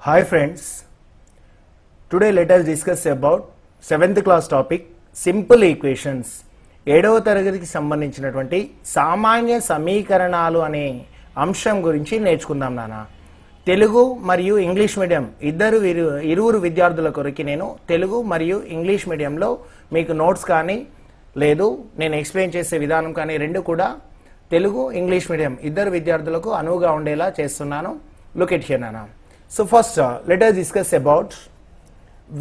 Hi friends, today let us discuss about 7th class topic simple equations. 7వ తరగతికి సంబంధించినటువంటి సామాన్య సమీకరణాలు అనే అంశం గురించి నేర్చుకుందాం నాన్న. తెలుగు మరియు ఇంగ్లీష్ మీడియం ఇరువురు విద్యార్థుల కొరకు నేను తెలుగు మరియు ఇంగ్లీష్ మీడియంలో మీకు నోట్స్ కానీ లేదు నేను ఎక్స్ప్లెయిన్ చేసే విధానం కానీ రెండు కూడా తెలుగు ఇంగ్లీష్ మీడియం ఇద్దరు విద్యార్థులకు అనువుగా ఉండేలా చేస్తున్నాను. లుక్ ఎట్ హియర్ నాన్న. So first let us discuss about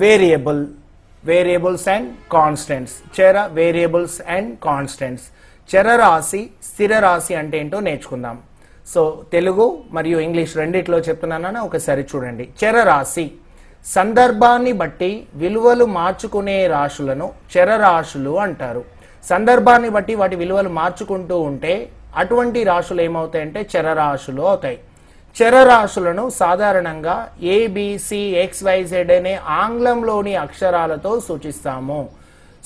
variables and constants. Chera variables and constants. Chera rasi sthira rasi ante ento నేర్చుకుందాం. సో తెలుగు మరియు ఇంగ్లీష్ రెండిట్లో చెప్తున్నానని ఒకసారి చూడండి. చర రాశి సందర్భాన్ని బట్టి విలువలు మార్చుకునే రాశులను చరరాశులు అంటారు. సందర్భాన్ని బట్టి వాటి విలువలు మార్చుకుంటూ ఉంటే అటువంటి రాశులు ఏమవుతాయంటే చరరాశులు అవుతాయి. చరరాశులను సాధారణంగా ABCXYZ అనే ఆంగ్లంలోని అక్షరాలతో సూచిస్తాము.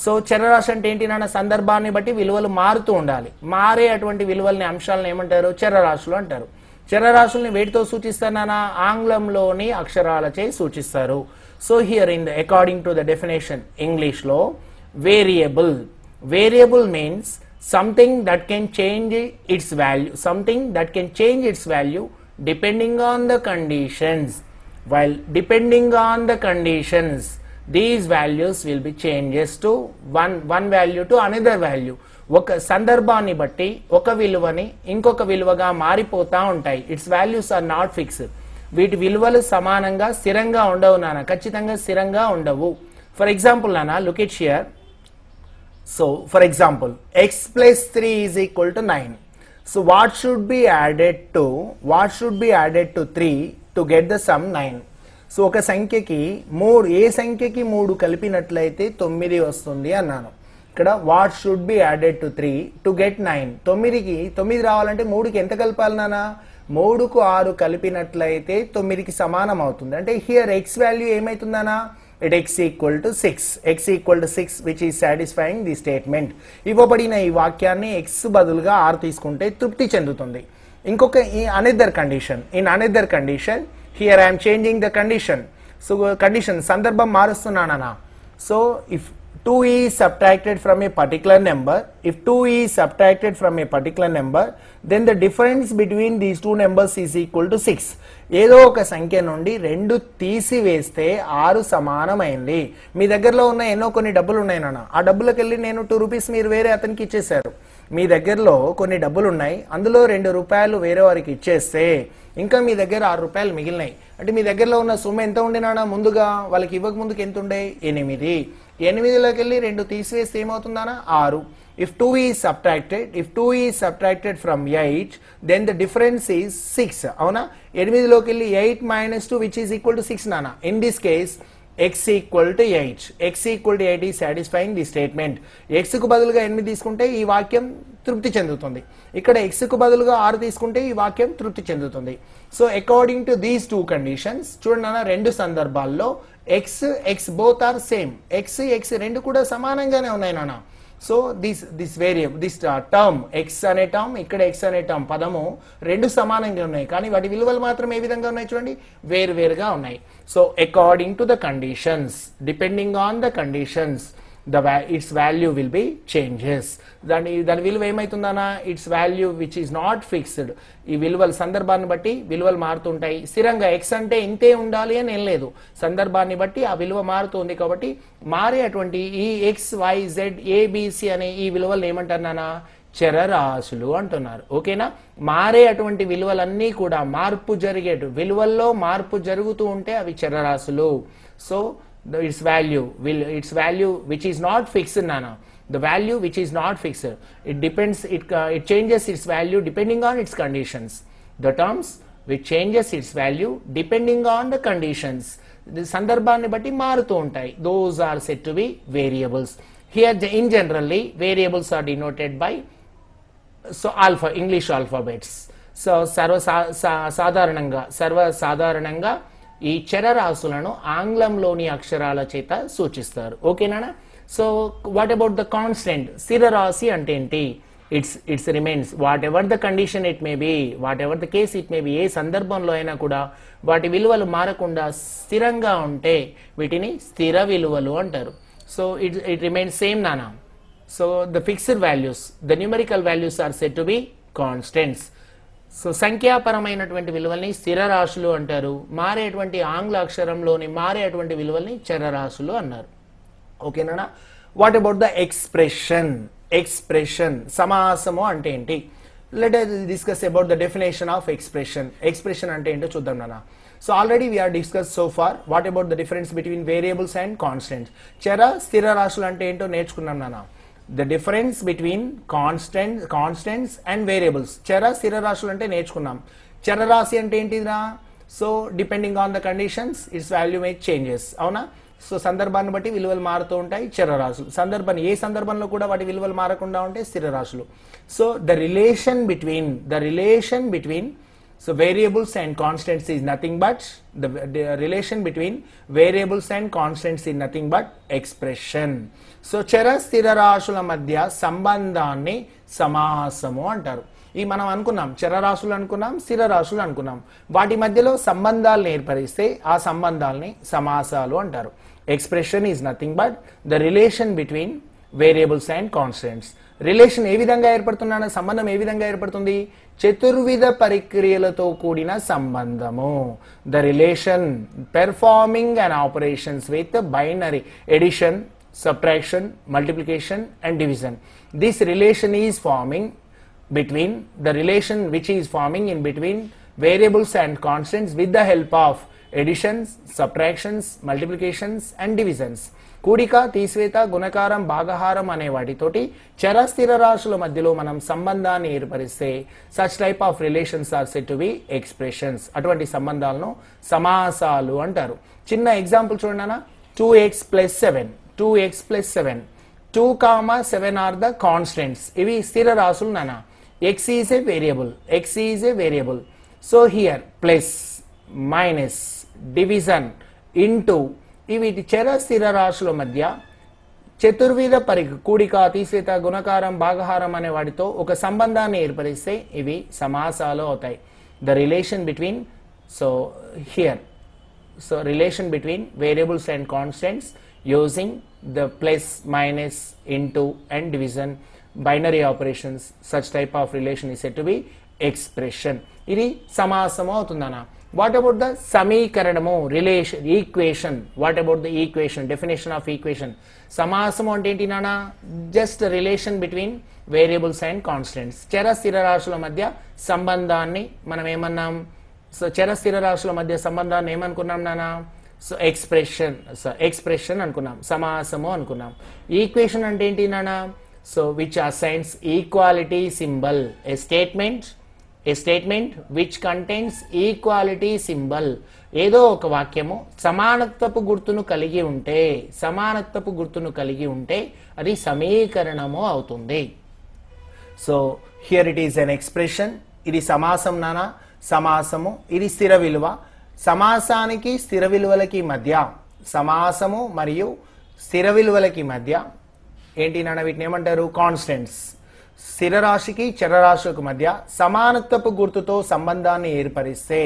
సో చరరాశి అంటే ఏంటి నాన్న? సందర్భాన్ని బట్టి విలువలు మారుతూ ఉండాలి. మారే అటువంటి విలువల్ని అంశాలను ఏమంటారు? చరరాశులు అంటారు. చరరాశుల్ని వేటితో సూచిస్తారు నాన్న? ఆంగ్లంలోని అక్షరాలచే సూచిస్తారు. So here in according to the definition English లో variable means something that can change its value depending on the conditions. While depending on the conditions, these values will be changes to one value to another value. ఒక సందర్భాన్ని బట్టి ఒక విలువని ఇంకొక విలువగా మారిపోతా ఉంటాయి. Its values are not fixed. వీటి విలువలు సమానంగా స్థిరంగా ఉండవు నాన్న, ఖచ్చితంగా స్థిరంగా ఉండవు. ఫర్ ఎగ్జాంపుల్ నాన్న, look it here. So for example x plus 3 is equal to 9. So what should be added to 3 to get the sum 9? So ఒక సంఖ్యకి ఏ సంఖ్యకి 3 కలిపినట్లయితే 9 వస్తుంది అన్నాను. ఇక్కడ what should be added to 3 to get 9. 9 రావాలంటే 3కి ఎంత కలపాలి నాన్న? 3కు 6 కలిపినట్లయితే 9కి సమానం అవుతుంది. అంటే హియర్ x వాల్యూ ఏమైతుందన్నా? x equal to 6 which is satisfying the statement. ఇవ్వబడిన ఈ వాక్యాన్ని x బదులుగా r తీసుకుంటే తృప్తి చెందుతుంది. ఇంకొక another condition here I am changing the condition. So condition సందర్భం మారుస్తున్నానా? So if 2 is subtracted from a particular number, then the difference between these two numbers is equal to 6. ఏదో ఒక సంఖ్య నుండి 2 తీసివేస్తే 6 సమానమైంది. మీ దగ్గరలో ఉన్న కొన్ని డబ్బులు ఉన్నాయి నాన్న, ఆ డబ్బులకు వెళ్ళి నేను 2 రూపీస్ మీరు వేరే అతనికి ఇచ్చేశారు. మీ దగ్గరలో కొన్ని డబ్బులు ఉన్నాయి, అందులో 2 రూపాయలు వేరే వారికి ఇచ్చేస్తే ఇంకా మీ దగ్గర 6 రూపాయలు మిగిలినాయి. అంటే మీ దగ్గరలో ఉన్న సొమ్ము ఎంత ఉండే నాన్న? ముందుగా వాళ్ళకి ఇవ్వక ముందుకు ఎంత ఉండే? 8లోకి వెళ్ళి 2 తీసివేస్తే ఏమవుతుందన్నా? 6. If 2 is subtracted from 8, then the difference is 6. అవునా? 8లోకి వెళ్ళి 8 minus 2 which is equal to 6 నాన్న. In this case x equal to 8 is satisfying the statement. x కు బదులుగా 8 తీసుకుంటే ఈ వాక్యం తృప్తి చెందుతుంది. ఇక్కడ x కు బదులుగా 6 తీసుకుంటే ఈ వాక్యం తృప్తి చెందుతుంది. So according to these 2 conditions చూడండి అన్న, రెండు సందర్భాల్లో x both are same. x రెండు కూడా సమానంగానే ఉన్నాయి నాన్న. సో దిస్ టర్మ్ x అనే టర్మ్, ఇక్కడ x అనే టర్మ్ పదము రెండు సమానంగా ఉన్నాయి, కానీ వాటి విలువలు మాత్రం ఏ విధంగా ఉన్నాయి చూడండి, వేరువేరుగా ఉన్నాయి. So according to the conditions, depending on the conditions, its value will be changes. దాని విలువ ఏమైతుందన్నా? Its value which is not fixed. ఈ విలువలు సందర్భాన్ని బట్టి విలువలు మారుతుంటాయి. స్థిరంగా x అంటే ఇంతే ఉండాలి అని ఏం లేదు, సందర్భాన్ని బట్టి ఆ విలువ మారుతుంది. కాబట్టి మారే అటువంటి ఈ XYZ ABC అనే ఈ విలువలు ఏమంటారు నాన్న? చరరాశులు అంటున్నారు. ఓకేనా? మారే అటువంటి విలువలన్నీ కూడా విలువల్లో మార్పు జరుగుతూ ఉంటే అవి చరరాశులు. So its value which is not fixed nana, the value which is not fixed, it changes its value depending on its conditions. The terms which changes its value depending on the conditions, the sandarbhanni batti marutu untayi, those are said to be variables. Here in generally variables are denoted by English alphabets. So sarva sadharananga ఈ చరరాశులను ఆంగ్లంలోని అక్షరాల చేత సూచిస్తారు. ఓకేనా? So what about the constant? స్థిర రాశి అంటే ఏంటి? Its remains whatever the condition it may be, whatever the case it may be, ఏ సందర్భంలో అయినా కూడా వాటి విలువలు మారకుండా స్థిరంగా ఉంటే వీటిని స్థిర విలువలు అంటారు. సో ఇట్ రిమైన్స్ సేమ్ నానా. So the fixed values, the numerical values are said to be constants. So సంఖ్యాపరమైనటువంటి విలువల్ని స్థిర రాశులు అంటారు, మారేటువంటి ఆంగ్ల అక్షరంలోని మారేటువంటి విలువల్ని చరరాశులు అన్నారు. ఓకేనా? What about the expression? Expression సమాసము అంటే ఏంటి? Let us discuss about the definition of expression. Expression అంటే ఏంటో చూద్దాం నాన్న. So already we are discussed so far what about the difference between variables and constants. చర స్థిర రాశులు అంటే ఏంటో నేర్చుకున్నాం నాన్న. The difference between constants and variables. చర స్థిర రాశులు అంటే నేర్చుకున్నాం. చరరాశి అంటే ఏంటిదా? So depending on the conditions its value make changes. అవునా? సో సందర్భాన్ని బట్టి విలువలు మారుతూ ఉంటాయి చరరాశులు. ఏ సందర్భంలో కూడా వాటి విలువలు మారకుండా ఉంటే స్థిర రాశులు. So the relation between so variables and constants is nothing but the relation between variables and constants is nothing but expression. So చర స్థిర రాశుల మధ్య సంబంధాన్ని సమాసము అంటారు. ఈ మనం అనుకున్నాం చరరాశులు అనుకున్నాం, స్థిర రాశులు అనుకున్నాం. వాటి మధ్యలో సంబంధాలను ఏర్పరిస్తే ఆ సంబంధాలని సమాసాలు అంటారు. Expression is nothing but the relation between variables and constants. Relation ఏ విధంగా ఏర్పడుతుందన్న సంబంధం ఏ విధంగా ఏర్పడుతుంది? చతుర్విధ పరిక్రియలతో కూడిన సంబంధము. The relation performing and operations with binary addition, subtraction, multiplication and division. This relation is forming between the relation which is forming in between variables and constants with the help of additions, subtractions, multiplications and divisions. కూడిక, తీసివేత, గుణకారం, భాగహారం అనే వాటితోటి చర స్థిర రాశుల మధ్యలో మనం సంబంధాన్ని ఏర్పరిస్తే such type of relations are said to be expressions. అటువంటి సంబంధాలను సమాసాలు అంటారు. చిన్న ఎగ్జాంపుల్ చూడండి. 2x plus 7, 2x plus 7, 2, 7 are the constants. ఇవి స్థిర రాశులు నానా. x is a variable. So here plus, minus, division, into ఇవి చర స్థిర రాశుల మధ్య చతుర్విధ కూడిక, తీసివేత, గుణకారం, భాగహారం అనే వాటితో ఒక సంబంధాన్ని ఏర్పరిస్తే ఇవి సమాసాలు అవుతాయి. The relation between relation between variables and constants using the plus, minus, into and division, binary operations, such type of relation is said to be expression. ఇది సమాసము అవుతుందన్న. What about the సమీకరణము, relation, equation? What about the equation? Definition of equation. సమాసము అంటే ఏంటి నాన్న? Just relation between variables and constants. చర స్థిర రాశుల మధ్య సంబంధాన్ని మనం ఏమన్నాం? సో చర స్థిర రాశుల మధ్య సంబంధాన్ని ఏమనుకున్నాం నాన్న? సో ఎక్స్ప్రెషన్ అనుకున్నాం, సమాసము అనుకున్నాం. ఈక్వేషన్ అంటే ఏంటి నాన్న? So which assigns equality symbol. A statement which contains equality symbol. ఏదో ఒక వాక్యము సమానత్వపు గుర్తును కలిగి ఉంటే అది సమీకరణము అవుతుంది. So here it is N expression. ఇది సమాసం నాన్న. సమాసము ఇది స్థిర విలువ. సమాసానికి స్థిర విలువలకి మధ్య, సమాసము మరియు స్థిర విలువలకి మధ్య ఏంటి నాన్న? వీటిని ఏమంటారు? కాన్స్టెంట్స్. స్థిర రాశికి చరరాశులకు మధ్య సమానత్వపు గుర్తుతో సంబంధాన్ని ఏర్పరిస్తే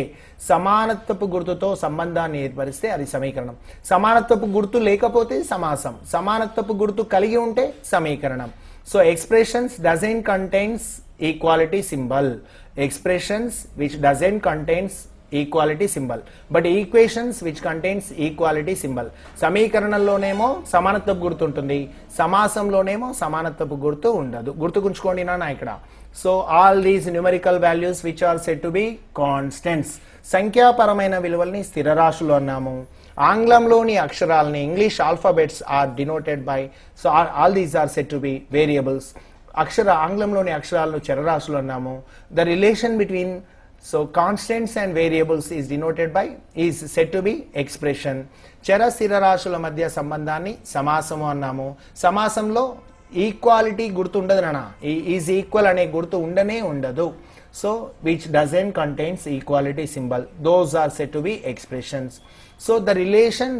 అది సమీకరణం. సమానత్వపు గుర్తు లేకపోతే సమాసం, సమానత్వపు గుర్తు కలిగి ఉంటే సమీకరణం. So expressions doesn't contains equality symbol. Expressions which doesn't contains equality symbol, but equations which contains equality symbol. సమీకరణంలోనేమో సమానత్వపు గుర్తు ఉంటుంది, సమాసంలోనేమో సమానత్వపు గుర్తు ఉండదు. గుర్తుకుంచుకోండి నాన్న ఇక్కడ. So all these numerical values which are said to be constants. సంఖ్యాపరమైన విలువల్ని స్థిర రాశులు అన్నాము. ఆంగ్లంలోని అక్షరాలని, English alphabets are denoted by, so all these are said to be variables. ఆంగ్లంలోని అక్షరాలను చరరాశులు అన్నాము. The relation between constants and variables is said to be expression. చర స్థిర రాశుల మధ్య సంబంధాన్ని సమాసము అన్నాము. సమాసంలో ఈక్వాలిటీ గుర్తు ఉండదు నాన్న. ఈజ్ ఈక్వల్ అనే గుర్తు ఉండదు. So which doesn't contains equality symbol, those are said to be expressions. So the relation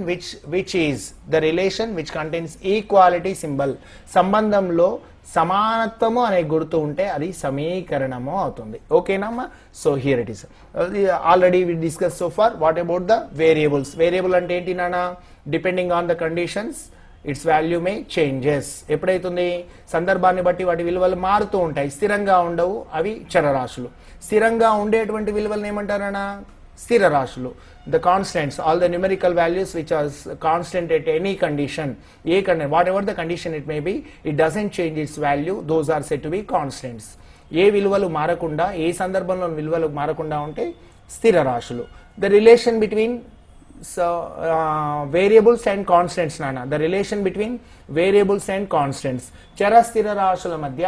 which contains equality symbol, సంబంధంలో సమానత్వము అనే గుర్తు ఉంటే అది సమీకరణము అవుతుంది. ఓకేనమ్మా? So here it is already we discuss so far. What about the variables? Variable అంటే ఏంటి నాన్న? Depending on the conditions its value may changes. ఎప్పుడైతుంది? సందర్భాన్ని బట్టి వాటి విలువలు మారుతూ ఉంటాయి, స్థిరంగా ఉండవు, అవి చరరాశులు. స్థిరంగా ఉండేటువంటి విలువలను ఏమంటారన్నా? స్థిర రాశులు. The constants, all the numerical values which are constant at any condition, whatever the condition it may be, it doesn't change its value, those are said to be constants. ఏ విలువలు మారకుండా, ఏ సందర్భంలో విలువలు మారకుండా ఉంటే స్థిర రాశులు. The relation between variables and constants నానా, the relation between variables and constants, చర స్థిర రాశుల మధ్య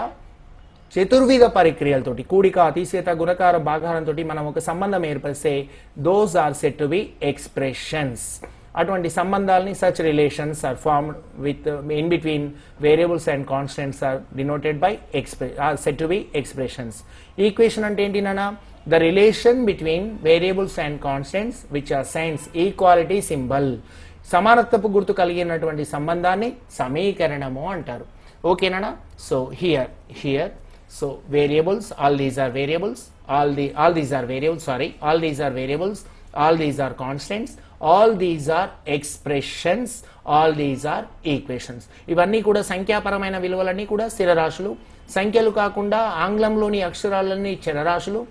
చతుర్విధ పరిక్రియలతోటి, కూడిక, అతిశయత, గుణకార, భాగాహారంతో మనం ఒక సంబంధం ఏర్పరిస్తే those are set to be expressions. అటువంటి సంబంధాలని such relations are formed with in between variables and constants are denoted by set to be expressions. Equation అంటే ఏంటి నాన్న? The relation between variables and constants which are signs equality symbol. సమానత్వపు గుర్తు కలిగినటువంటి సంబంధాన్ని సమీకరణము అంటారు. ఓకేనా? So here so variables, all these are variables, all these are variables, all these are variables, all these are constants, all these are expressions, all these are equations. ఇవన్నీ కూడా సంఖ్యాపరమైన విలువలన్నీ కూడా స్థిర రాశులు. సంఖ్యలు కాకుండా ఆంగ్లంలోని అక్షరాలన్నీ చరరాశులు.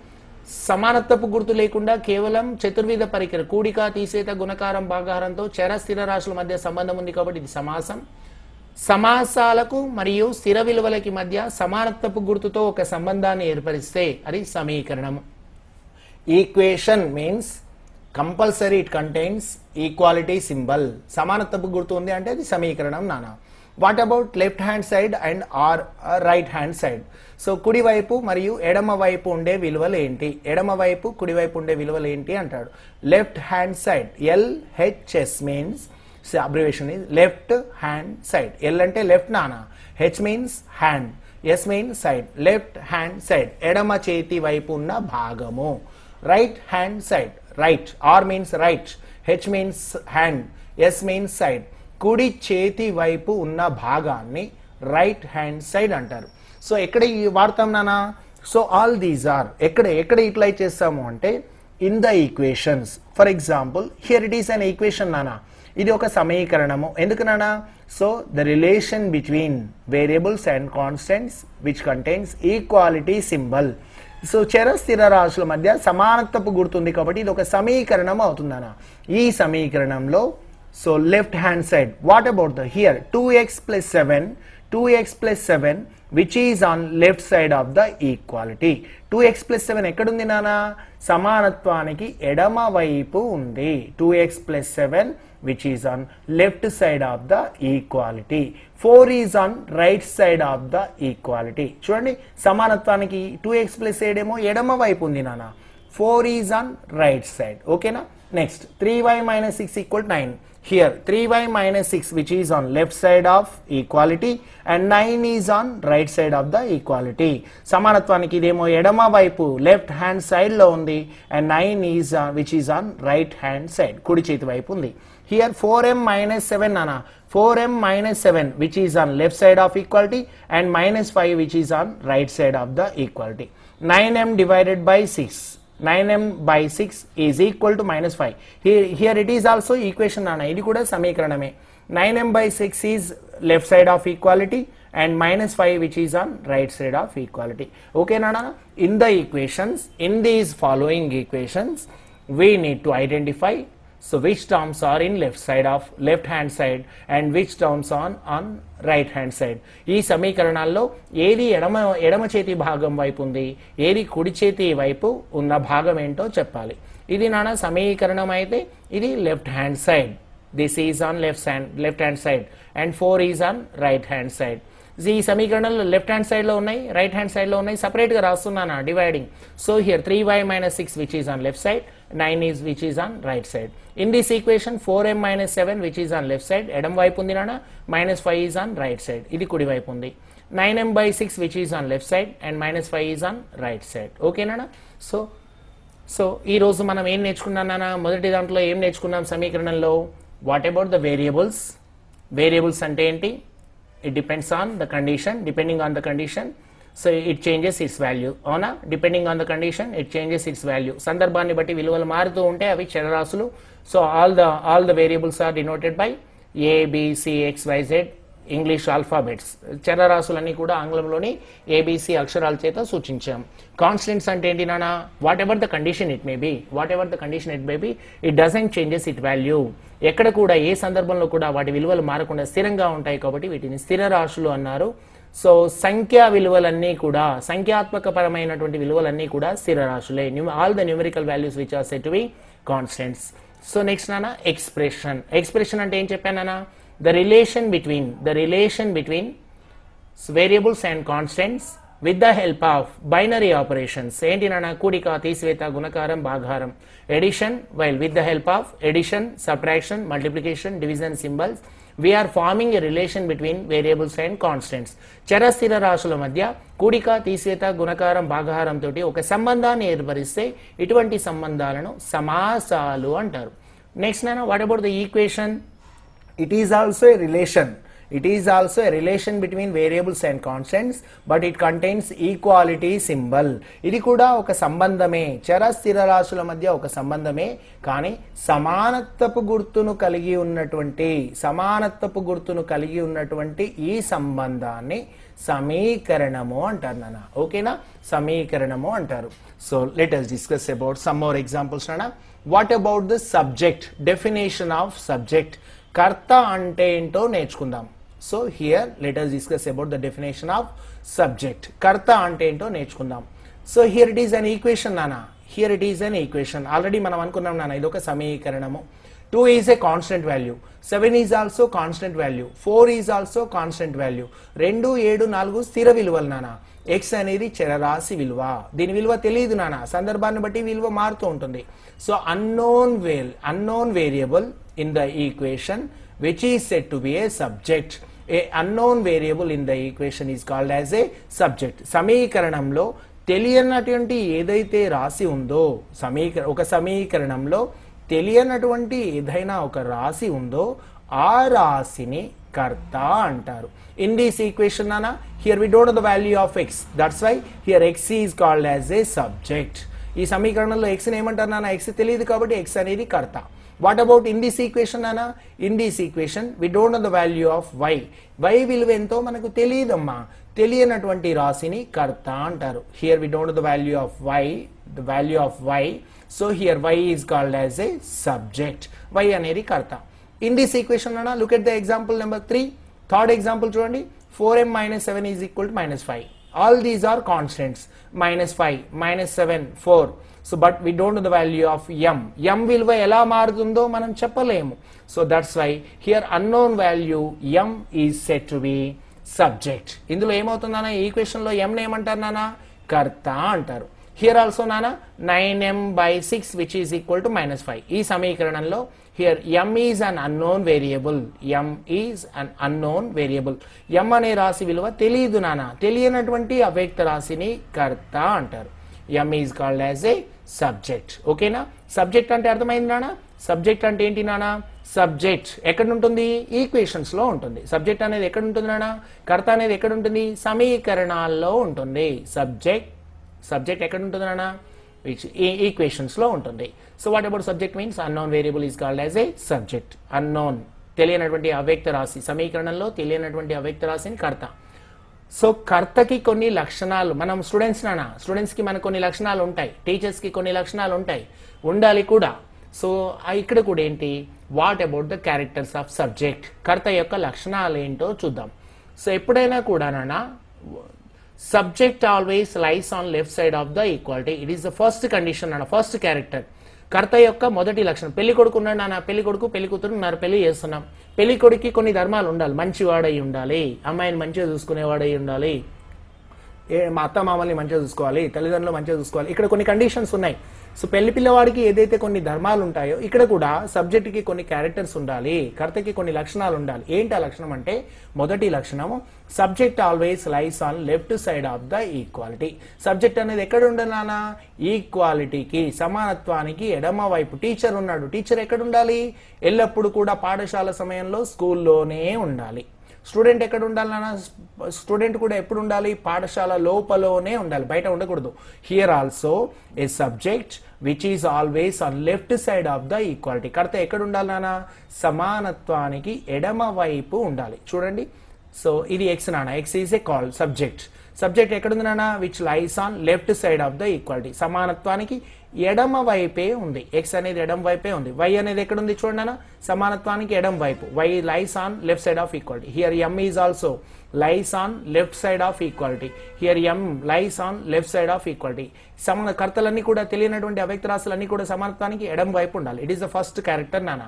సమానత్వపు గుర్తు లేకుండా కేవలం చతుర్విధ పరిక్రియ, కూడిక, తీసేత, గుణకారం, భాగాహారంతో చర స్థిర రాశుల మధ్య సంబంధం ఉంది కాబట్టి ఇది సమాసం. సమాసాలకు మరియు స్థిర విలువలకి మధ్య సమానత్వపు గుర్తుతో ఒక సంబంధాన్ని ఏర్పరిస్తే అది సమీకరణము. Equation means compulsory it contains equality symbol. సమానత్వపు గుర్తు ఉంది అంటే అది సమీకరణం నానా. What about left hand side and or right hand side? So కుడివైపు మరియు ఎడమ వైపు ఉండే విలువలు ఏంటి? ఎడమ వైపు కుడివైపు ఉండే విలువలు ఏంటి అంటాడు. Left hand side, LHS means abbreviation is left hand side. L ante left nana, H means hand, S means side. Left hand side, ఎడమ చేతి వైపు ఉన్న భాగము. Right hand side, right, R means right, H means hand, S means side. కుడి చేతి వైపు ఉన్న భాగాన్ని రైట్ హ్యాండ్ సైడ్ అంటారు. సో ఎక్కడ వాడతాం నానా? సో ఆల్ దీస్ ఆర్ ఎక్కడ యూటిలైజ్ చేస్తాము అంటే in the equations. For example here it is an equation నానా. ఇది ఒక సమీకరణము. ఎందుకు నానా? So the relation between variables and constants which contains equality symbol. So చర స్థిర రాశుల మధ్య సమానత్వపు గుర్తుంది కాబట్టి ఇది ఒక సమీకరణం అవుతుందన్న. ఈ సమీకరణంలో so left hand side, what about the here 2x plus 7 which is on left side of the equality. 2x plus 7 ఎక్కడుంది నానా? సమానత్వానికి ఎడమ వైపు ఉంది. 2x plus 7 which is on left side of the equality. 4 is on right side of the equality. చూడండి, సమానత్వానికి 2x plus 7 ఏమో ఎడమ వైపు ఉంది నానా. 4 is on right side. ఓకేనా? Next 3y minus 6 equal 9. Here 3y minus 6 which is on left side of equality and 9 is on right side of the equality. సమానత్వానికి ఇదేమో ఎడమ వైపు లెఫ్ట్ హ్యాండ్ సైడ్ లో ఉంది and 9 is which is on right hand side, కుడి చేతి వైపు ఉంది. Here 4m minus 7 nana, 4m minus 7 which is on left side of equality and minus 5 which is on right side of the equality. 9m divided by 6, 9m by 6 is equal to minus 5. Here it is also equation nana, ఇది కూడా సమీకరణమే. 9m by 6 is left side of equality and minus 5 which is on right side of equality. Okay nana? In the equations, in these following equations we need to identify so which terms are in left hand side and which terms on right hand side. ఈ సమీకరణాల్లో ఏది ఎడమ చేతి భాగం వైపు ఉంది, ఏది కుడి చేతి వైపు ఉన్న భాగం ఏంటో చెప్పాలి. ఇది నాన్న సమీకరణం అయితే ఇది left hand side. This is on left hand side and 4 is on right hand side. ఈ సమీకరణాలు లెఫ్ట్ హ్యాండ్ సైడ్ లో ఉన్నాయి, రైట్ హ్యాండ్ సైడ్ లో ఉన్నాయి. సపరేట్ గా రాస్తున్నాను dividing. So here 3y minus 6 which is on left side, 9 is which is on right side. In this equation 4m minus 7 which is on left side, ఎడమ వైపు ఉంది నాన్న, minus 5 is on right side, ఇది కుడి వైపు ఉంది. 9m by 6 which is on left side and minus 5 is on right side. Okay నాన్న? So ఈ రోజు మనం ఏం నేర్చుకున్నాం నాన్న? మొదటి దాంట్లో ఏం నేర్చుకున్నాం సమీకరణంలో? What about the variables? Variables అంటే ఏంటి? it depends on the condition, depending on the condition, so it changes its value. అవునా, depending on the condition it changes its value. సందర్భాన్ని బట్టి విలువలు మారుతూ ఉంటే అవి చరరాశులు. So all the variables are denoted by a b c x y z English alphabets. చరరాశులన్నీ కూడా ఆంగ్లంలోని ఏబిసి అక్షరాల చేత సూచించాం. కాన్స్టెంట్స్ అంటే ఏంటి నాన్న? What ever the condition it may B, it doesn't changes it value. ఎక్కడ కూడా ఏ సందర్భంలో కూడా వాటి విలువలు మారకుండా స్థిరంగా ఉంటాయి కాబట్టి వీటిని స్థిర రాశులు అన్నారు. సో సంఖ్యా విలువలన్నీ కూడా, సంఖ్యాత్మక పరమైనటువంటి విలువలన్నీ కూడా స్థిర రాశులే. All the numerical values which are said to be constants. So next నాన్న ఎక్స్ప్రెషన్ అంటే ఏం చెప్పానన్నా? The relation between variables and constants with the help of binary operations. ఏంటి నాన్న? కూడిక, తీసివేత, గుణకారం, భాగాహారం. Addition, while with the help of addition, subtraction, multiplication, division symbols, we are forming a relation between variables and constants. చర స్థిర రాశుల మధ్య కూడిక, తీసివేత, గుణకారం, భాగాహారం తోటి ఒక సంబంధాన్ని ఏర్పరిస్తే ఇటువంటి సంబంధాలను సమాసాలు అంటారు. నెక్స్ట్ నాన్న, what about the equation? It is also a relation between variables and constants, but it contains equality symbol. ఇది కూడా ఒక సంబంధమే, చర స్థిర రాశుల మధ్య ఒక సంబంధమే, కానీ సమానత్వపు గుర్తును కలిగి ఉన్నటువంటి ఈ సంబంధాన్ని సమీకరణము అంటారు నాన్న. ఓకేనా, సమీకరణము అంటారు. So let us discuss about some more examples నాన్న. What about the subject? Definition of subject. కర్త అంటే ఏంటో నేర్చుకుందాం. So here let us discuss about the definition of subject. కర్త అంటే ఏంటో నేర్చుకుందాం. So here it is an equation నాన్న. ఆల్రెడీ మనం అనుకున్నాం నాన్న, ఇది ఒక సమీకరణము. 2 is a constant value, 7 is also constant value, 4 is also constant value. 2, 7, 4 స్థిర విలువలు నాన్న. x అనేది చరరాశి విలువ. దీని విలువ తెలియదు నాన్న, సందర్భాన్ని బట్టి విలువ మారుతూ ఉంటుంది. So unknown variable in the equation which is said to be a subject. A unknown variable in the equation is called as a subject. సమీకరణంలో తెలియనటువంటి ఏదైతే రాశి ఉందో, ఒక సమీకరణంలో తెలియనటువంటి ఏదైనా ఒక రాశి ఉందో ఆ రాశిని కర్త అంటారు. In this equation nana, here we don't know the value of x, that's why here x is called as a subject. ఈ సమీకరణంలో x ని ఏమంటారు నాన్న? x తెలియదు కాబట్టి x అనేది కర్త. What about in this equation nana? In this equation we don't know the value of y. y విలువ ఎంతో మనకు తెలియదమ్మా. తెలియనటువంటి రాశిని కర్త అంటారు. Here we don't know the value of y, so here y is called as a subject. y అనేది కర్త. In this equation nana, look at the example number 3. Third example చూడండి. 4m minus 7 is equal to minus 5. All these are constants. Minus 5, minus 7, 4. So but we don't know the value of m. m విలువ ఎలా మారుతుందో మనం చెప్పలేము. So that's why here unknown value m is said to be subject. ఇందులో ఏమవుతుందన్న? ఈ equation లో m ని ఏమంటారు నాన్న? కర్త అంటారు. Here also నాన్న 9m by 6 which is equal to minus 5. ఈ సమీకరణంలో here m is an unknown variable. m అనే రాశి విలువ తెలియదు నాన్న. తెలియనటువంటి అవ్యక్త రాశిని కర్త అంటారు. m is called as a subject. ఓకేనా? సబ్జెక్ట్ అంటే అర్థమైంది నాన్న? సబ్జెక్ట్ అంటే ఏంటి నాన్న? సబ్జెక్ట్ ఎక్కడ ఉంటుంది? ఈక్వేషన్స్ లో ఉంటుంది. సబ్జెక్ట్ అనేది ఎక్కడ ఉంటుంది నాన్న? కర్త అనేది ఎక్కడ ఉంటుంది? సమీకరణాల్లో ఉంటుంది. సబ్జెక్ట్ ఎక్కడ ఉంటుంది నాన్న? ఈక్వేషన్స్ లో ఉంటుంది. So what about subject means unknown variable is called as a subject. Unknown తెలియనటువంటి అవ్యక్త రాశి, సమీకరణంలో తెలియనటువంటి అవ్యక్త రాశిని కర్త. సో కర్తకి కొన్ని లక్షణాలు, మనం స్టూడెంట్స్కి మనకు కొన్ని లక్షణాలు ఉంటాయి, టీచర్స్కి కొన్ని లక్షణాలు ఉంటాయి, ఉండాలి కూడా. సో ఇక్కడ కూడా ఏంటి? What about the characters of subject? కర్త యొక్క లక్షణాలు ఏంటో చూద్దాం. సో ఎప్పుడైనా కూడా నాన్న, subject always lies on left side of the equality. It is the first condition and first character. కర్త యొక్క మొదటి లక్షణం. పెళ్లి కొడుకు ఉన్నాడు నాన్న, పెళ్లి కొడుకు పెళ్లి కూతురు ఉన్నారు, పెళ్లి చేస్తున్నాం. పెళ్లి కొడుకు కొన్ని ధర్మాలు ఉండాలి. మంచివాడై ఉండాలి, అమ్మాయిని మంచిగా చూసుకునేవాడై ఉండాలి, మా అత్త మామల్ని మంచిగా చూసుకోవాలి, తల్లిదండ్రులు మంచిగా చూసుకోవాలి. ఇక్కడ కొన్ని కండిషన్స్ ఉన్నాయి. సో పెళ్లి పిల్లవాడికి ఏదైతే కొన్ని ధర్మాలు ఉంటాయో ఇక్కడ కూడా సబ్జెక్ట్కి కొన్ని క్యారెక్టర్స్ ఉండాలి, కర్తకి కొన్ని లక్షణాలు ఉండాలి. ఏంటి ఆ లక్షణం అంటే, మొదటి లక్షణము subject always lies on left side of the equality. Subject అనేది ఎక్కడ ఉండాలన్నా? ఈక్వాలిటీకి, సమానత్వానికి ఎడమ వైపు. టీచర్ ఉన్నాడు, టీచర్ ఎక్కడ ఉండాలి? ఎల్లప్పుడు కూడా పాఠశాల సమయంలో స్కూల్లోనే ఉండాలి. స్టూడెంట్ ఎక్కడ ఉండాలి నాన్న? స్టూడెంట్ కూడా ఎప్పుడు ఉండాలి? పాఠశాల లోపలనే ఉండాలి, బయట ఉండకూడదు. Here also a subject which is always on left side of the equality. కర్త ఎక్కడ ఉండాలి నాన్న? సమానత్వానికి ఎడమ వైపు ఉండాలి. చూడండి, సో ఇది ఎక్స్ నాన్న, x is a call subject. Subject ఎక్కడుంది నాన్న? Which lies on left side of the equality. సమానత్వానికి ఎడమ వైపే ఉంది. ఎక్స్ అనేది ఎడమ వైపే ఉంది. వై అనేది ఎక్కడుంది? చూడండి నాన్న, సమానత్వానికి ఎడమ వైపు. Y lies on left side of equality. Here m is also lies on left side of equality. Here m lies on left side of equality. సమాన కర్తలన్నీ కూడా, తెలియనటువంటి అవ్యక్త రాశులన్నీ కూడా సమానత్వానికి ఎడమ వైపు ఉండాలి. It is the first character నాన్న.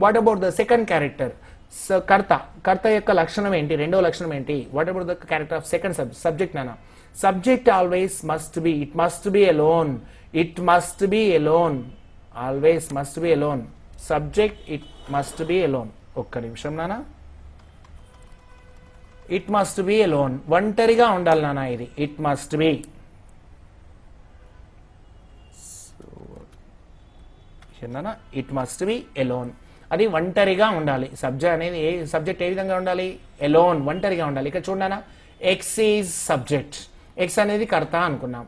What about the second character? కర్త యొక్క లక్షణం ఏంటి? రెండో లక్షణం ఏంటి? What about the character of second subject నాన్న? Subject always must be, it must be alone. It must be alone, always must be alone. Subject it must be alone. ఒక్క నిమిషం నాన్న. ఇట్ మస్ట్ బి అలోన్, ఒంటరిగా ఉండాలి నాన్న ఇది. It must be, it must be alone. అది ఒంటరిగా ఉండాలి. సబ్జెక్ట్ ఏ విధంగా ఉండాలి? ఎలోన్, ఒంటరిగా ఉండాలి. ఇక్కడ చూడనా, ఎక్స్ ఈజ్ సబ్జెక్ట్. ఎక్స్ అనేది కర్త అనుకున్నాం.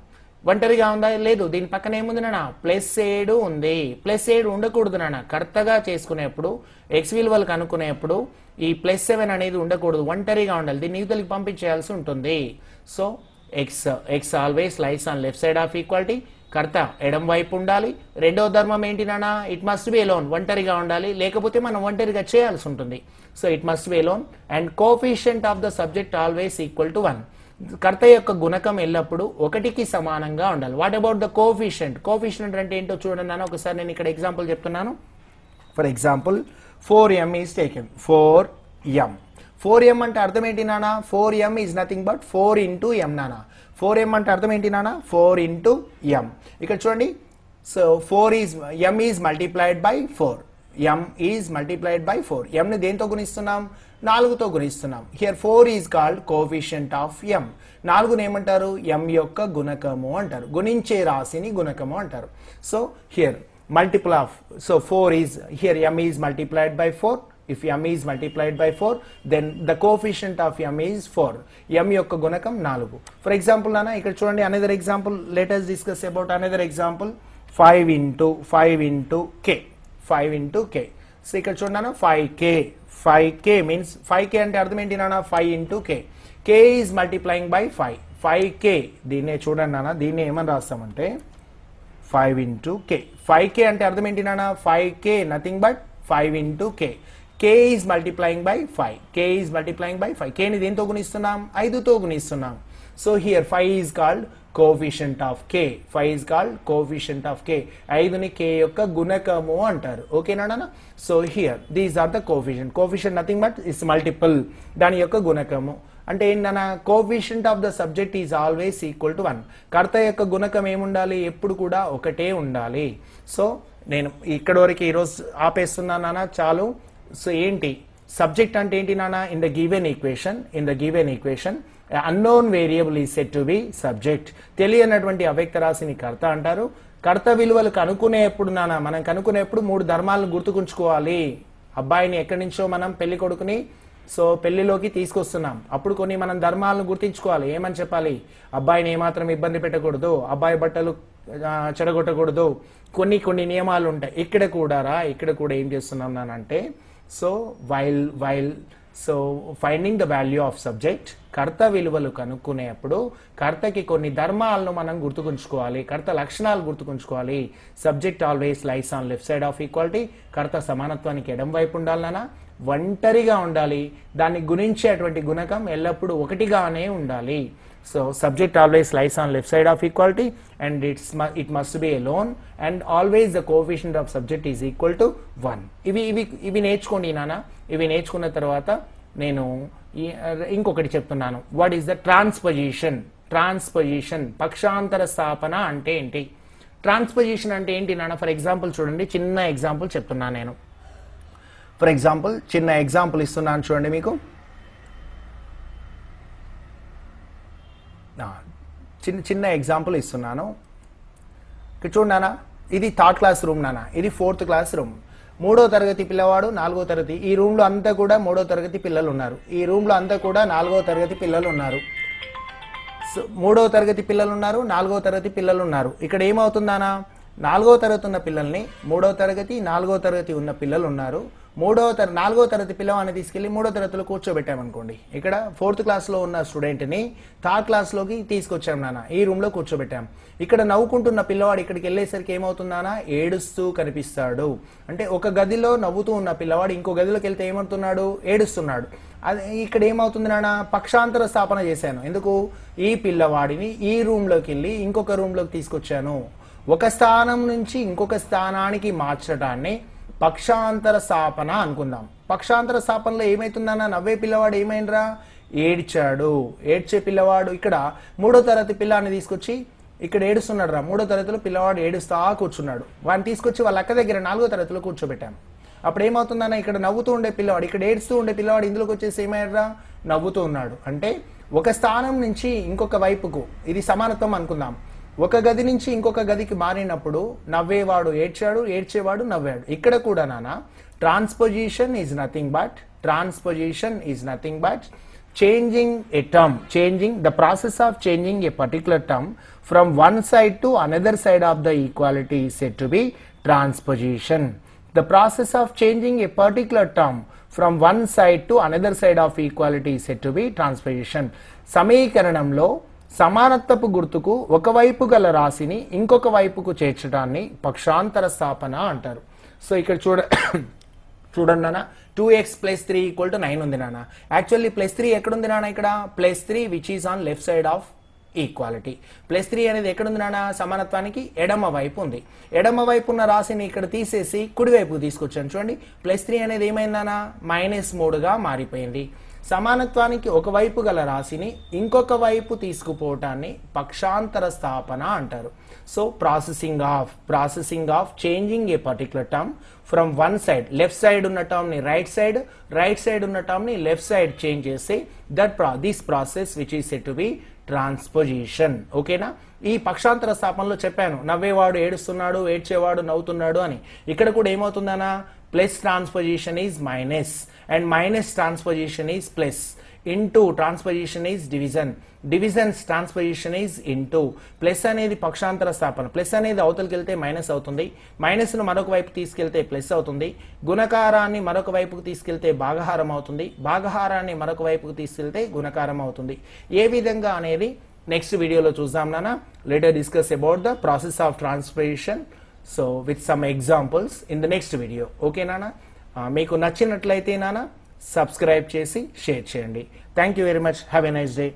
ఒంటరిగా ఉందా? లేదు. దీని పక్కన ఏముంది నాన్న? ప్లస్ ఏడు ఉంది. ప్లస్ ఏడు ఉండకూడదు నాన్న. కర్తగా చేసుకునేప్పుడు, ఎక్స్ విలువలు కనుక్కునేప్పుడు ఈ +7 అనేది ఉండకూడదు, ఒంటరిగా ఉండాలి. దీన్ని యూతలకి పంపించేయాల్సి ఉంటుంది. So X always lies on left side of equality. కర్త ఎడం వైపు ఉండాలి. రెండో ధర్మం ఏంటి నాన్న? ఇట్ మస్ట్ బి అలోన్, ఒంటరిగా ఉండాలి. లేకపోతే మనం ఒంటరిగా చేయాల్సి ఉంటుంది. So it must be alone. And coefficient of the subject always equal to 1. కర్త యొక్క గుణకం ఎల్లప్పుడూ 1కి సమానంగా ఉండాలి. What about the coefficient? Coefficient అంటే ఏంటో చూడండి నాన్న. ఒకసారి నేను ఇక్కడ ఎగ్జాంపుల్ చెప్తున్నాను. For example 4m is taken. 4m. 4m అంటే అర్థం ఏంటి నాన్న? 4m is nothing but 4 into m నాన్న. 4m అంటే అర్థం ఏంటి నాన్న? 4 ఇంటూ m. ఇక్కడ చూడండి, so m is multiplied by 4. m is multiplied by 4. m ని దేంతో గుణిస్తున్నాం? 4తో గుణిస్తున్నాం. Here 4 is called coefficient of m. 4ని ఏమంటారు? m యొక్క గుణకము అంటారు. గుణించే రాశిని గుణకము అంటారు. So here multiple of, so 4 is, here m is multiplied by 4. If m is multiplied by 4, then the coefficient of m is 4. m యొక్క గుణకం 4. For example నాన్న, ఇక్కడ చూడండి, another example, let us discuss about another example. 5 into k. 5 into k. So ఇక్కడ చూడండి నాన్న, 5k means 5k అంటే అర్థం ఏంటి నాన్న? 5 into k. k is multiplying by 5. 5k, దీన్నే చూడండి నాన్న, దీన్ని ఏమని రాస్తామంటే 5 into k. 5k అంటే అర్థం ఏంటి నాన్న? 5k nothing but 5 into k. k is multiplying by 5. k is multiplying by 5. k ని దేంతో గుణిస్తున్నాం? 5తో గుణిస్తున్నాం. So here 5 is called coefficient of k. 5 is called coefficient of k. 5ని k యొక్క గుణకము అంటారు. ఓకేనా నాన్న? So here these are the coefficient. Coefficient nothing but is multiple, దాని యొక్క గుణకము. అంటే ఏంటన్నా? Coefficient of the subject is always equal to 1. కర్త యొక్క గుణకం ఏముండాలి? ఎప్పుడు కూడా ఒకటే ఉండాలి. సో నేను ఇక్కడి వరకు ఈరోజు ఆపేస్తున్నాను నాన్న, చాలు. సో ఏంటి సబ్జెక్ట్ అంటే ఏంటి నాన్న? In the given equation unknown variable is set to B subject. తెలియనటువంటి అవ్యక్త రాశిని కర్త అంటారు. కర్త విలువలు కనుక్కునేప్పుడు నాన్న, మనం కనుక్కునేప్పుడు 3 ధర్మాలను గుర్తుకుంచుకోవాలి. అబ్బాయిని ఎక్కడి నుంచో మనం పెళ్లి కొడుకుని సో పెళ్లిలోకి తీసుకొస్తున్నాం. అప్పుడు కొన్ని మనం ధర్మాలను గుర్తించుకోవాలి. ఏమని చెప్పాలి? అబ్బాయిని ఏమాత్రం ఇబ్బంది పెట్టకూడదు, అబ్బాయి బట్టలు చెడగొట్టకూడదు, కొన్ని నియమాలు ఉంటాయి. ఇక్కడ కూడా ఏం చేస్తున్నాం నానంటే, so while so finding the value of subject, కర్త విలువలు కనుక్కునేప్పుడు కర్తకి కొన్ని ధర్మాలను మనం గుర్తుకుంచుకోవాలి, కర్త లక్షణాలు గుర్తుకుంచుకోవాలి. Subject always lies on left side of equality. కర్త సమానత్వానికి ఎడం వైపు ఉండాలన్నా, ఒంటరిగా ఉండాలి, దాన్ని గుణించేటువంటి గుణకం ఎల్లప్పుడూ ఒకటిగానే ఉండాలి. So subject always lies on left side of equality and it must be alone and always the coefficient of subject is equal to 1. ఇవి నేర్చుకోండి నాన్న. ఇవి నేర్చుకున్న తర్వాత నేను ఇంకొకటి చెప్తున్నాను. వాట్ ఈస్ ద ట్రాన్స్పొజిషన్ పక్షాంతర స్థాపన అంటే ఏంటి? ట్రాన్స్పొజిషన్ అంటే ఏంటి నాన్న? ఫర్ ఎగ్జాంపుల్ చూడండి, చిన్న ఎగ్జాంపుల్ చెప్తున్నాను నేను. ఫర్ ఎగ్జాంపుల్ చిన్న ఎగ్జాంపుల్ ఇస్తున్నాను చూడండి మీకు. చిన్న ఎగ్జాంపుల్ ఇస్తున్నాను. ఇక్కడ చూడు నాన్న, ఇది 3rd క్లాస్ రూమ్ నాన్న, ఇది 4th క్లాస్ రూమ్. మూడో తరగతి పిల్లవాడు నాలుగో తరగతి, ఈ రూమ్ లో అంతా కూడా మూడో తరగతి పిల్లలు ఉన్నారు, ఈ రూమ్ లో అంతా కూడా నాలుగో తరగతి పిల్లలు ఉన్నారు. మూడో తరగతి పిల్లలు ఉన్నారు, నాలుగో తరగతి పిల్లలు ఉన్నారు. ఇక్కడ ఏమవుతుందానా, నాలుగో తరగతి ఉన్న పిల్లల్ని మూడో తరగతి నాలుగో తరగతి ఉన్న పిల్లలు ఉన్నారు, నాలుగో తరగతి పిల్లవాడిని తీసుకెళ్లి మూడో తరగతిలో కూర్చోబెట్టామనుకోండి. ఇక్కడ 4th క్లాస్లో ఉన్న స్టూడెంట్ని 3rd క్లాస్లోకి తీసుకొచ్చాం నాన్న, ఈ రూమ్లో కూర్చోబెట్టాం. ఇక్కడ నవ్వుకుంటున్న పిల్లవాడు ఇక్కడికి వెళ్ళేసరికి ఏమవుతుందానా, ఏడుస్తూ కనిపిస్తాడు. అంటే ఒక గదిలో నవ్వుతూ ఉన్న పిల్లవాడు ఇంకో గదిలోకి వెళ్తే ఏమవుతున్నాడు, ఏడుస్తున్నాడు. అది ఇక్కడ ఏమవుతుంది నాన్న, పక్షాంతర స్థాపన చేశాను. ఎందుకు, ఈ పిల్లవాడిని ఈ రూమ్లోకి వెళ్ళి ఇంకొక రూమ్లోకి తీసుకొచ్చాను. ఒక స్థానం నుంచి ఇంకొక స్థానానికి మార్చడాన్ని పక్షాంతర స్థాపన అనుకుందాం. పక్షాంతర స్థాపనలో ఏమైతుందన్నా, నవ్వే పిల్లవాడు ఏమైందిరా, ఏడ్చాడు. ఏడ్చే పిల్లవాడు ఇక్కడ మూడో తరగతి పిల్లాన్ని తీసుకొచ్చి ఇక్కడ ఏడుస్తున్నాడు రా, మూడో తరగతిలో పిల్లవాడు ఏడుస్తా కూర్చున్నాడు. వాడిని తీసుకొచ్చి వాళ్ళ అక్క దగ్గర 4వ తరగతిలో కూర్చోబెట్టాం. అప్పుడు ఏమవుతుందన్న, ఇక్కడ నవ్వుతూ ఉండే పిల్లవాడు ఇక్కడ ఏడుస్తూ ఉండే పిల్లవాడు ఇందులోకి వచ్చేసి ఏమయ్యారా, నవ్వుతూ ఉన్నాడు. అంటే ఒక స్థానం నుంచి ఇంకొక వైపుకు, ఇది సమానత్వం అనుకుందాం. ఒక గది నుంచి ఇంకొక గదికి మారినప్పుడు నవ్వేవాడు ఏడ్చాడు, ఏడ్చేవాడు నవ్వాడు. ఇక్కడ కూడా నాన్న transposition is nothing but changing a term, the process of changing a particular term from one side to another side of the equality is said to be transposition. The process of changing a particular term from one side to another side of equality is said to be transposition. సమీకరణంలో సమానత్వపు గుర్తుకు ఒకవైపు గల రాశిని ఇంకొక వైపుకు చేర్చడాన్ని పక్షాంతర స్థాపన అంటారు. So ఇక్కడ చూడండి నాన్న, 2x + 3 = 9 ఉంది నాన్న. యాక్చువల్లీ +3 ఎక్కడుంది నాన్న, ఇక్కడ +3 which is on left side of equality. +3 అనేది ఎక్కడుంది నాన్న, సమానత్వానికి ఎడమ వైపు ఉంది. ఎడమ వైపు ఉన్న రాశిని ఇక్కడ తీసేసి కుడివైపుకు తీసుకొచ్చాను. చూడండి, +3 అనేది ఏమైందన్నా, -3గా మారిపోయింది. సమానత్వానికి ఒకవైపు గల రాశిని ఇంకొక వైపు తీసుకుపోవటాన్ని పక్షాంతర స్థాపన అంటారు. So processing of changing A particular term from one side, left side ఉన్న టర్మ్ ని రైట్ సైడ్ ఉన్న టర్మ్ ని లెఫ్ట్ సైడ్ చేంజ్ చేసి this process which is said to B transposition. ఓకేనా, ఈ పక్షాంతర స్థాపనలో చెప్పాను, నవ్వేవాడు ఏడుస్తున్నాడు, ఏడ్చేవాడు నవ్వుతున్నాడు అని. ఇక్కడ కూడా ఏమవుతుందనా, plus transposition is minus and minus transposition is plus, into transposition is division, divisions transposition is into. Plus అనేది పక్షాంతర స్థాపన, ప్లస్ అనేది అవతలకి వెళ్తే మైనస్ అవుతుంది, మైనస్ ను మరొక వైపు తీసుకెళ్తే ప్లస్ అవుతుంది, గుణకారాన్ని మరొక వైపుకు తీసుకెళ్తే భాగహారం అవుతుంది, భాగహారాన్ని మరొక వైపుకు తీసుకెళ్తే గుణకారం అవుతుంది. ఏ విధంగా అనేది నెక్స్ట్ వీడియోలో చూద్దాం నాన్న. Later discuss about the process of transposition, so with some examples in the next video. Okay నాన్న, మీకు నచ్చినట్లయితే నాన్న సబ్స్క్రైబ్ చేసి షేర్ చేయండి. Thank you very much. Have a nice day.